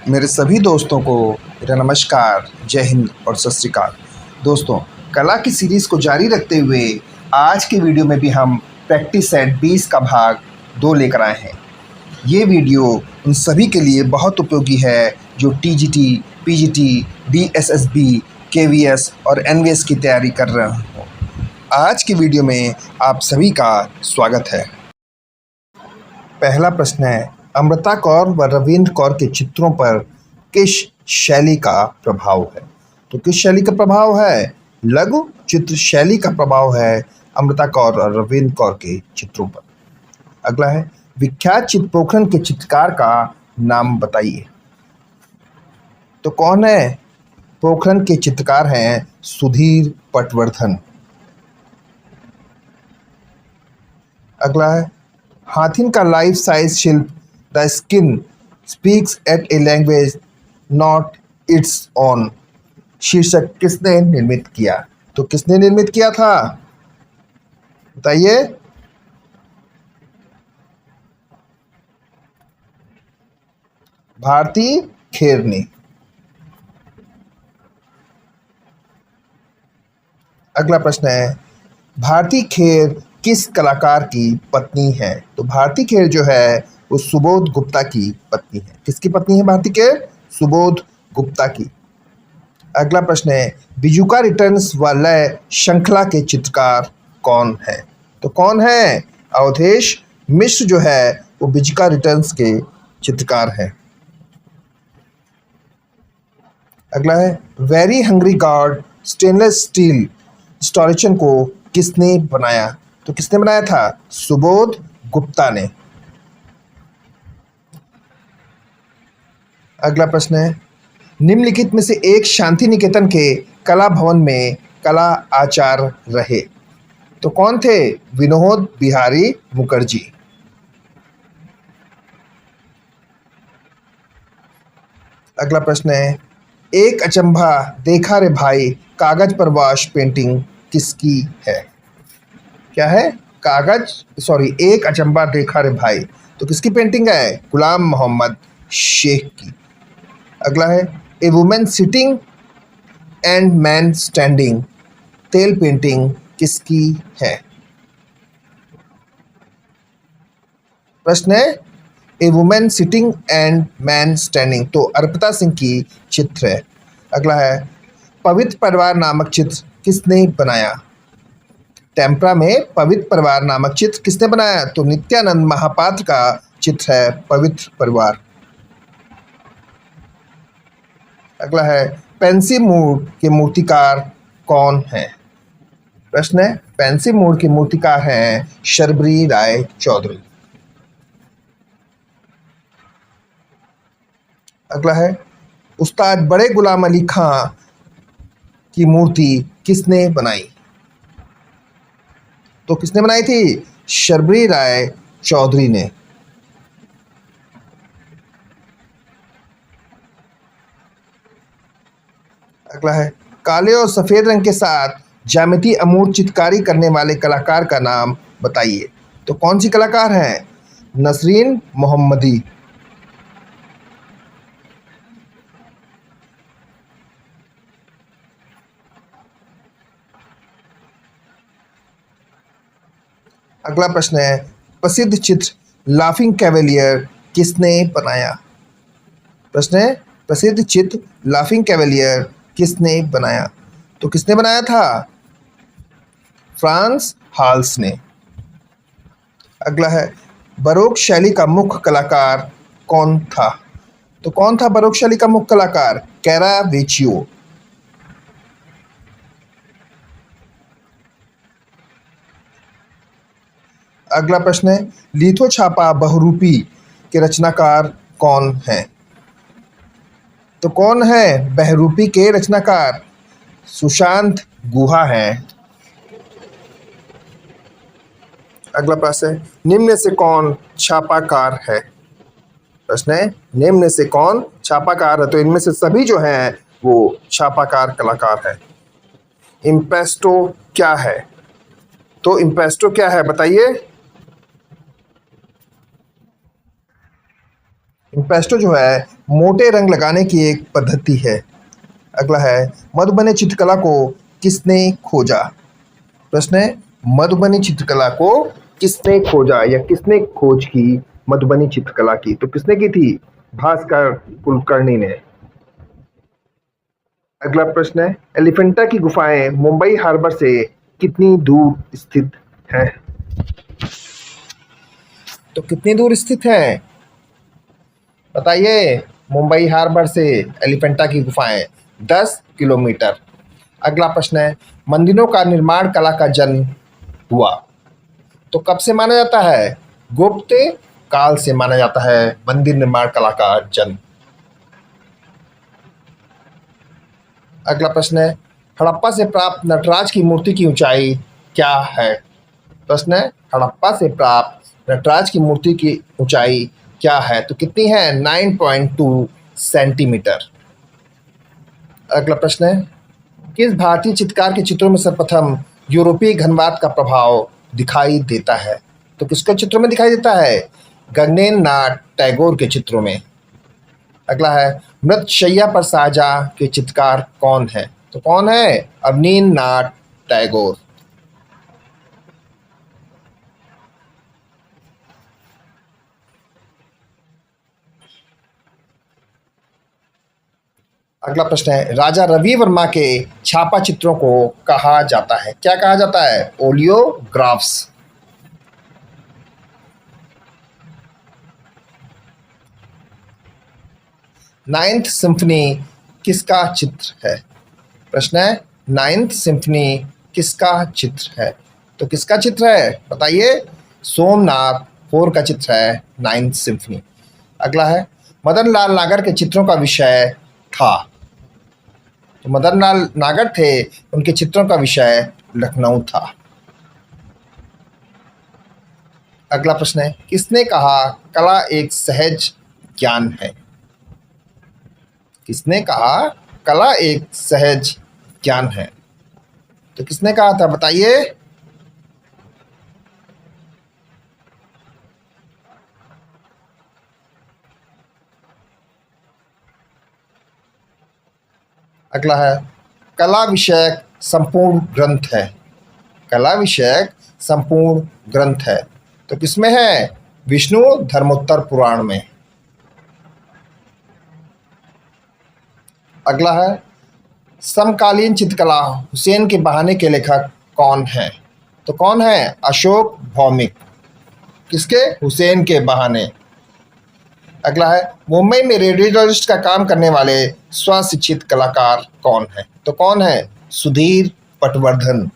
मेरे सभी दोस्तों को मेरा नमस्कार, जय हिंद और सत श्री अकाल। दोस्तों, कला की सीरीज़ को जारी रखते हुए आज के वीडियो में भी हम प्रैक्टिस सेट 20 का भाग 2 लेकर आए हैं। ये वीडियो उन सभी के लिए बहुत उपयोगी है जो टीजीटी, पीजीटी, डीएसएसबी, केवीएस और एनवीएस की तैयारी कर रहे हों। आज की वीडियो में आप सभी का स्वागत है। पहला प्रश्न है, अमृता कौर व रविंद्र कौर के चित्रों पर किस शैली का प्रभाव है? तो किस शैली का प्रभाव है? लघु चित्र शैली का प्रभाव है अमृता कौर और रविंद्र कौर के चित्रों पर। अगला है, विख्यात चित्र पोखरण के चित्रकार का नाम बताइए। तो कौन है? पोखरण के चित्रकार हैं सुधीर पटवर्धन। अगला है, हाथिन का लाइफ साइज शिल्प the skin speaks at a language not its own शीर्षक किसने निर्मित किया? तो किसने निर्मित किया था, बताइए। भारती खेर ने। अगला प्रश्न है, भारती खेर किस कलाकार की पत्नी है? तो भारती खेर जो है वो सुबोध गुप्ता की पत्नी है। किसकी पत्नी है भारती खेर? सुबोध गुप्ता की। अगला प्रश्न है, बिजुका रिटर्न्स व लय श्रृंखला के चित्रकार कौन है? तो कौन है? अवधेश मिश्र जो है वो बिजुका रिटर्न्स के चित्रकार हैं। अगला है, very hungry god stainless steel स्टोरेचन को किसने बनाया? तो किसने बनाया था? सुबोध गुप्ता ने। अगला प्रश्न है, निम्नलिखित में से एक शांति निकेतन के कला भवन में कला आचार्य रहे। तो कौन थे? विनोद बिहारी मुखर्जी। अगला प्रश्न है, एक अचंभा देखा रे भाई कागज पर वाश पेंटिंग किसकी है? क्या है? एक अचंभा देखा रे भाई, तो किसकी पेंटिंग है? गुलाम मोहम्मद शेख की। अगला है, a women sitting and man standing तेल पेंटिंग किसकी है? प्रश्न है, a women sitting and man standing, तो अर्पिता सिंह की चित्र है। अगला है, पवित्र परिवार नामक चित्र किसने बनाया? टेम्परा में पवित्र परिवार नामक चित्र किसने बनाया? तो नित्यानंद महापात्र का चित्र है पवित्र परिवार। अगला है, पेंसिल मूड के मूर्तिकार कौन है? प्रश्न है, पेंसिल मूड के मूर्तिकार हैं शर्बरी राय चौधरी। अगला है, उस्ताद बड़े गुलाम अली खां की मूर्ति किसने बनाई? तो किसने बनाई थी? शर्बरी राय चौधरी ने। अगला है, काले और सफेद रंग के साथ ज्यामिति अमूर्त चित्रकारी करने वाले कलाकार का नाम बताइए। तो कौन सी कलाकार हैं? नसरीन मोहम्मदी। अगला प्रश्न है, प्रसिद्ध चित्र लाफिंग कैवेलियर किसने बनाया? प्रश्न है, प्रसिद्ध चित्र लाफिंग कैवेलियर किसने बनाया? तो किसने बनाया था? फ्रांस हाल्स ने। अगला है, बरोक शैली का मुख्य कलाकार कौन था? तो कौन था बरोक शैली का मुख्य कलाकार? कैरावेचियो। अगला प्रश्न है, लिथो छापा बहुरूपी के रचनाकार कौन है? तो कौन है बहुरूपी के रचनाकार? सुशांत गुहा हैं। अगला प्रश्न है, निम्न से कौन छापाकार है? प्रश्न है, निम्न से कौन छापाकार है? तो इनमें से सभी जो हैं वो छापाकार कलाकार है। इम्प्रेस्टो क्या है? तो इम्प्रेस्टो क्या है बताइए। इम्पेस्टो जो है मोटे रंग लगाने की एक पद्धति है। अगला है, मधुबनी चित्रकला को किसने खोजा? प्रश्न है, मधुबनी चित्रकला को किसने खोजा या किसने खोज की मधुबनी चित्रकला की? तो किसने की थी? भास्कर कुलकर्णी ने। अगला प्रश्न है, एलिफेंटा की गुफाएं मुंबई हार्बर से कितनी दूर स्थित हैं? तो कितनी दूर स्थित हैं बताइए? मुंबई हार्बर से एलिफेंटा की गुफाएं 10 किलोमीटर। अगला प्रश्न है, मंदिरों का निर्माण कला का जन्म हुआ तो कब से माना जाता है? गुप्त काल से माना जाता है मंदिर निर्माण कला का जन्म। अगला प्रश्न है, हड़प्पा से प्राप्त नटराज की मूर्ति की ऊंचाई क्या है? प्रश्न है, हड़प्पा से प्राप्त नटराज की मूर्ति की ऊंचाई क्या है? तो कितनी है? 9.2 सेंटीमीटर। अगला प्रश्न है, किस भारतीय चित्रकार के चित्रों में सर्वप्रथम यूरोपीय घनवाद का प्रभाव दिखाई देता है? तो किसके चित्रों में दिखाई देता है? गगनेन्द्र नाथ टैगोर के चित्रों में। अगला है, मृतशैया पर शाहजहां के चित्रकार कौन है? तो कौन है? अवनींद्र नाथ टैगोर। अगला प्रश्न है, राजा रवि वर्मा के छापा चित्रों को कहा जाता है? क्या कहा जाता है? ओलियोग्राफ्स। नाइन्थ सिम्फनी किसका चित्र है? प्रश्न है, नाइन्थ सिम्फनी किसका चित्र है? तो किसका चित्र है बताइए? सोमनाथ होर का चित्र है नाइन्थ सिम्फनी। अगला है, मदन लाल नागर के चित्रों का विषय था? तो मदन लाल नागर थे, उनके चित्रों का विषय लखनऊ था। अगला प्रश्न है, किसने कहा कला एक सहज ज्ञान है? किसने कहा कला एक सहज ज्ञान है? तो किसने कहा था बताइए? अगला है, कला विषयक संपूर्ण ग्रंथ है? कला विषयक संपूर्ण ग्रंथ है तो किसमें है? विष्णु धर्मोत्तर पुराण में। अगला है, समकालीन चित्रकला हुसैन के बहाने के लेखक कौन है? तो कौन है? अशोक भौमिक। किसके? हुसैन के बहाने। अगला है, मुंबई में रेडियोलॉजिस्ट का काम करने वाले स्वशिक्षित कलाकार कौन है? तो कौन है? सुधीर पटवर्धन।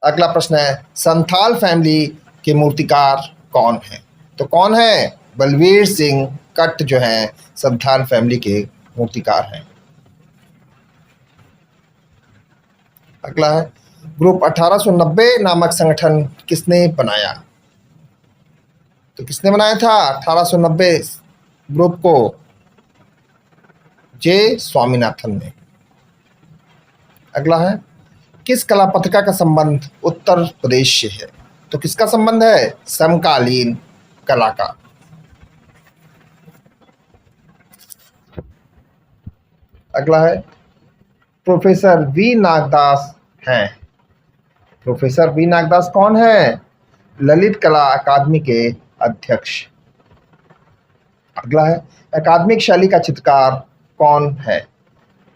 अगला प्रश्न है, संथाल फैमिली के मूर्तिकार कौन है? तो कौन है? बलवीर सिंह कट जो हैं संथाल फैमिली के मूर्तिकार हैं। अगला है, ग्रुप 1890 नामक संगठन किसने बनाया? तो किसने बनाया था 1890 ग्रुप को? जे स्वामीनाथन ने। अगला है, किस कला पत्रिका का संबंध उत्तर प्रदेश से है? तो किसका संबंध है? समकालीन कला का। अगला है, प्रोफेसर वी नागदास हैं। प्रोफेसर वी नागदास कौन है? ललित कला अकादमी के अध्यक्ष। अगला है, अकादमिक शैली का चित्रकार कौन है?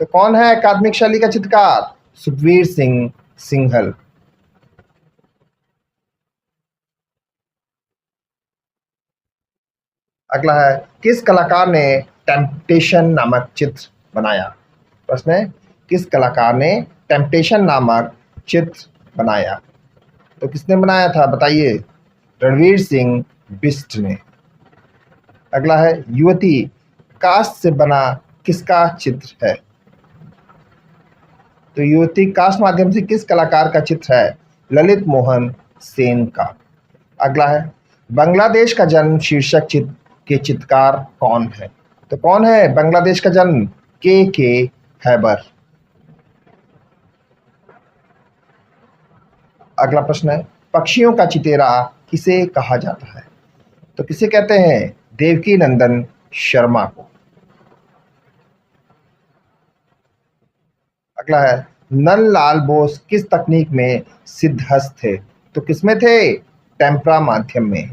तो कौन है अकादमिक शैली का चित्रकार? सुखवीर सिंह सिंघल। अगला है, किस कलाकार ने टेम्पटेशन नामक चित्र बनाया? प्रश्न है, किस कलाकार ने टेम्पटेशन नामक चित्र बनाया? तो किसने बनाया था बताइए? रणवीर सिंह बिष्ट ने। अगला है, युवती कास्ट से बना किसका चित्र है? तो युवती कास्ट माध्यम से किस कलाकार का चित्र है? ललित मोहन सेन का। अगला है, बांग्लादेश का जन्म शीर्षक चित्र के चित्रकार कौन है? तो कौन है बांग्लादेश का जन्म? के हैबर। अगला प्रश्न है, पक्षियों का चितेरा किसे कहा जाता है? तो किसे कहते हैं? देवकी नंदन शर्मा को। अगला है, नंदलाल बोस किस तकनीक में सिद्धहस्त थे? तो किसमें थे? टेम्परा माध्यम में।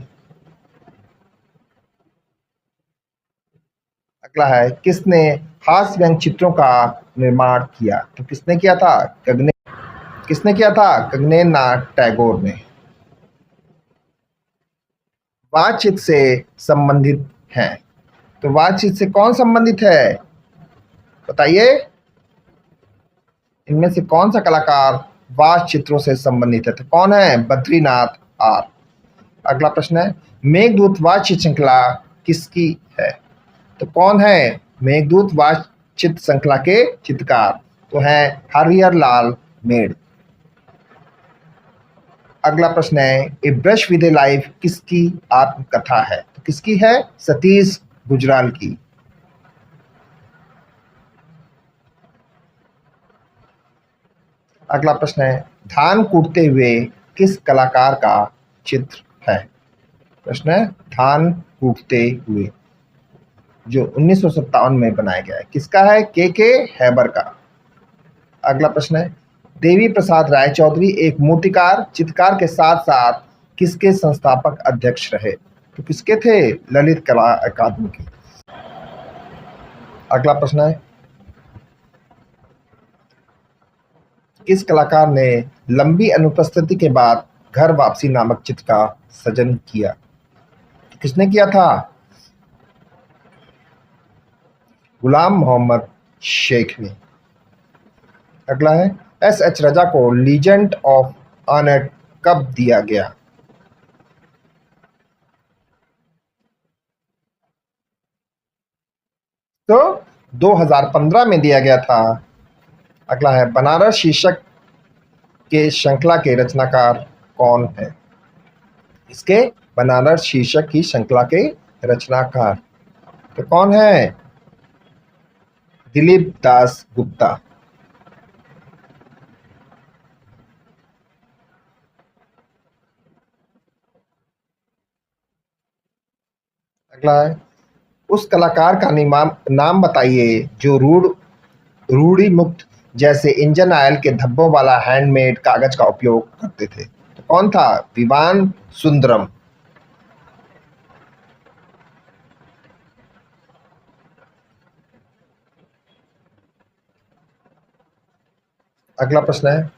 अगला है, किसने हास्य व्यंग चित्रों का निर्माण किया? तो किसने किया था? किसने किया था? गगनेन्द्र नाथ टैगोर ने। बातचीत से संबंधित हैं, तो बातचीत से कौन संबंधित है? बताइए, इनमें से कौन सा कलाकार वाच चित्रों से संबंधित है? तो कौन है? बद्रीनाथ आर। अगला प्रश्न है, मेघदूत वाच श्रृंखला किसकी है? तो कौन है मेघदूत वाचित श्रृंखला के चित्रकार? तो है हरिहर लाल मेड़। अगला प्रश्न है, ए ब्रश विद ए लाइफ किसकी आत्मकथा है? तो किसकी है? सतीश गुजराल की। अगला प्रश्न है, धान कूटते हुए किस कलाकार का चित्र है? प्रश्न है, धान कूटते हुए जो 1957 में बनाया गया है, किसका है? के हैबर का। अगला प्रश्न है, देवी प्रसाद राय चौधरी एक मूर्तिकार चित्रकार के साथ साथ किसके संस्थापक अध्यक्ष रहे? तो किसके थे? ललित कला अकादमी के। अगला प्रश्न है, किस कलाकार ने लंबी अनुपस्थिति के बाद घर वापसी नामक चित्र का सृजन किया? तो किसने किया था? गुलाम मोहम्मद शेख ने। अगला है, एस.एच. रजा को लीजेंड ऑफ ऑनर कब दिया गया? तो 2015 में दिया गया था। अगला है, बनारस शीर्षक के श्रृंखला के रचनाकार कौन है? इसके बनारस शीर्षक की श्रृंखला के रचनाकार तो कौन है? दिलीप दास गुप्ता। अगला है, उस कलाकार का नाम बताइए जो रूढ़ी मुक्त जैसे इंजन ऑयल के धब्बों वाला हैंडमेड कागज का उपयोग करते थे। तो कौन था? विवान सुंदरम। अगला प्रश्न है,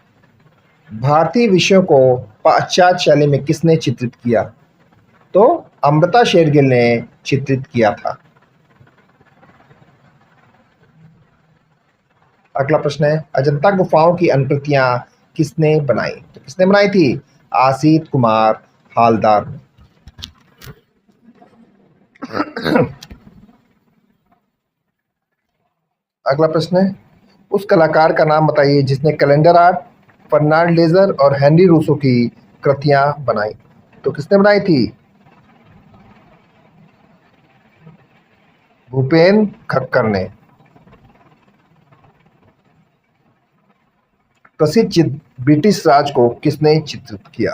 भारतीय विषयों को पाश्चात्य शैली में किसने चित्रित किया? तो अमृता शेरगिल ने चित्रित किया था। अगला प्रश्न है, अजंता गुफाओं की अनुकृतियां किसने बनाई? तो किसने बनाई थी? आसित कुमार हालदार ने। अगला प्रश्न है, उस कलाकार का नाम बताइए जिसने कैलेंडर आर्ट, फर्नांड लेजर और हेनरी रूसो की कृतियां बनाई। तो किसने बनाई थी? भूपेन खक्कर ने। प्रसिद्ध चित्र ब्रिटिश राज को किसने चित्रित किया?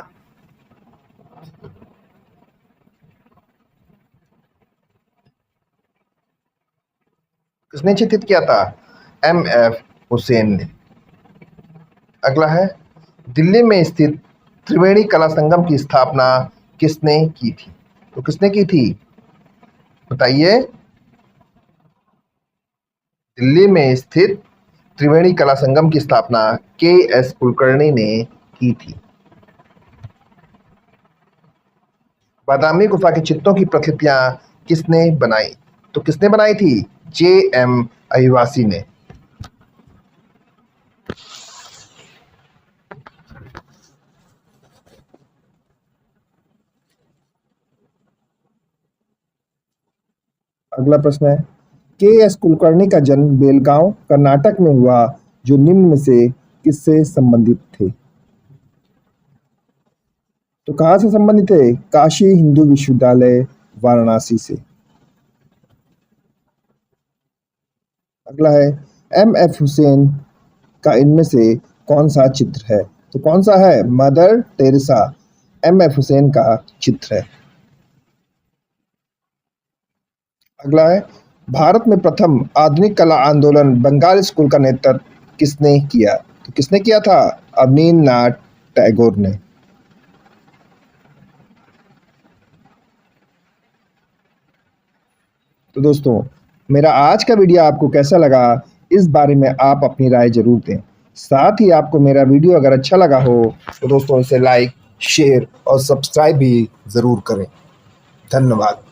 किसने चित्रित किया था? एम.एफ. हुसैन ने। अगला है, दिल्ली में स्थित त्रिवेणी कला संगम की स्थापना किसने की थी? तो किसने की थी? बताइए। दिल्ली में स्थित त्रिवेणी कला संगम की स्थापना के.एस. कुलकर्णी ने की थी। बादामी गुफा के चित्रों की प्रतिकृतियां किसने बनाई? तो किसने बनाई थी? जे.एम. अहिवासी ने। अगला प्रश्न है, के.एस. कुलकर्णी का जन्म बेलगांव कर्नाटक में हुआ जो निम्न में से किससे संबंधित थे? तो कहाँ से संबंधित है? काशी हिंदू विश्वविद्यालय वाराणसी से। अगला है, एम.एफ. हुसैन का इनमें से कौन सा चित्र है? तो कौन सा है? Mother Teresa, MF. हुसैन का चित्र है। अगला है, भारत में प्रथम आधुनिक कला आंदोलन बंगाल स्कूल का नेतृत्व किसने किया? तो किसने किया था? अवनींद्रनाथ टैगोर ने। तो दोस्तों, मेरा आज का वीडियो आपको कैसा लगा, इस बारे में आप अपनी राय जरूर दें। साथ ही आपको मेरा वीडियो अगर अच्छा लगा हो तो दोस्तों इसे लाइक, शेयर और सब्सक्राइब भी ज़रूर करें। धन्यवाद।